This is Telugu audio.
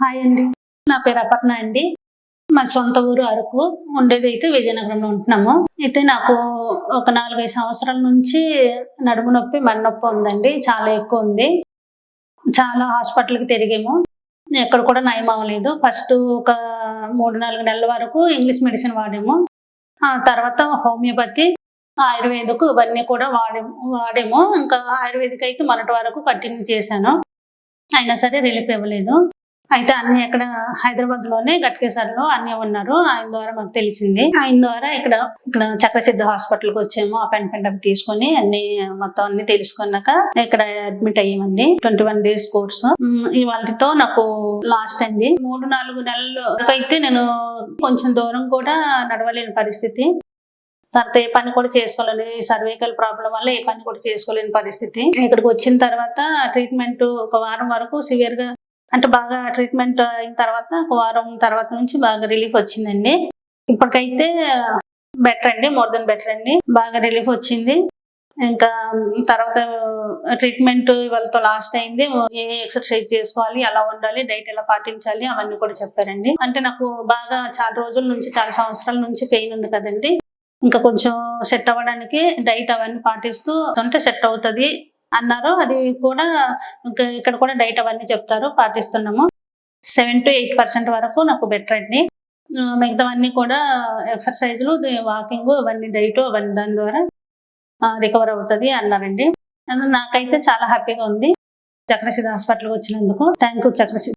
హాయ్ అండి. నా పేరు అపర్ణ అండి. మా సొంత ఊరు అరకు. ఉండేదైతే విజయనగరంలో ఉంటున్నాము. అయితే నాకు ఒక 4, 5 సంవత్సరాల నుంచి నడుము నొప్పి, మెడ నొప్పి ఉందండి. చాలా ఎక్కువుంది. చాలా హాస్పిటల్‌కి తిరిగాము. ఎక్కడ కూడా నయం అవ్వలేదు. ఫస్ట్ ఒక 3, 4 నెలల వరకు ఇంగ్లీష్ మెడిసిన్ వాడాము. ఆ తర్వాత హోమియోపతి, ఆయుర్వేదిక్ ఇవన్నీ కూడా వాడాము. ఇంకా ఆయుర్వేదిక్ అయితే మొన్నటి వరకు కంటిన్యూ చేశాను. అయినా సరే రిలీఫ్ ఇవ్వలేదు. అయితే అన్నీ ఎక్కడ హైదరాబాద్‌లోనే గట్కేసర్‌లో అన్నయ్య ఉన్నారు. ఆయన ద్వారా మాకు తెలిసింది. ఆయన ద్వారా ఇక్కడ చక్రసిద్ధ హాస్పిటల్‌కొచ్చాము. అపాయింట్‌మెంట్ అవి తీసుకొని మొత్తం అన్నీ తెలుసుకున్నాక ఇక్కడ అడ్మిట్ అయ్యామండి. 21 డేస్ కోర్స్. ఇవాల్టితో నాకు లాస్ట్ అండి. 3, 4 నెలలు వరకైతే నేను కొంచెం దూరం కూడా నడవలేని పరిస్థితి. తర్వాత ఏ పని కూడా చేసుకోలేని సర్వైకల్ ప్రాబ్లమ్ వల్ల ఏ పని కూడా చేసుకోలేని పరిస్థితి. ఇక్కడికి వచ్చిన తర్వాత ట్రీట్మెంట్ ఒక వారం వరకు సివియర్‌గా అంటే బాగా ట్రీట్మెంట్ అయిన తర్వాత ఒక వారం తర్వాత నుంచి బాగా రిలీఫ్ వచ్చిందండి. ఇప్పటికైతే బెటర్ అండి. మోర్ దెన్ బెటర్ అండి. బాగా రిలీఫ్ వచ్చింది. ఇంకా తర్వాత ట్రీట్మెంట్ ఇవాళతో లాస్ట్ అయింది. ఏ ఎక్సర్సైజ్ చేసుకోవాలి, ఎలా ఉండాలి, డైట్ ఎలా పాటించాలి అవన్నీ కూడా చెప్పారండి. అంటే నాకు బాగా చాలా రోజుల నుంచి, చాలా సంవత్సరాల నుంచి పెయిన్ ఉంది కదండి. ఇంకా కొంచెం సెట్ అవ్వడానికి డైట్ అవన్నీ పాటిస్తూ ఉంటే సెట్ అవుతది అన్నారు. అది కూడా ఇక్కడ కూడా డైట్ అవన్నీ చెప్తారు, పాటిస్తున్నాము. 7-8% వరకు నాకు బెటర్ అండి. మిగతావన్నీ కూడా ఎక్సర్సైజ్‌లు, వాకింగ్ ఇవన్నీ డైట్ అవన్నీ దాని ద్వారా రికవర్ అవుతది అన్నారండి. నాకైతే చాలా హ్యాపీగా ఉంది. చక్రసిద్ధ హాస్పిటల్‌కి వచ్చినందుకు. Thank you Chakrasiddha.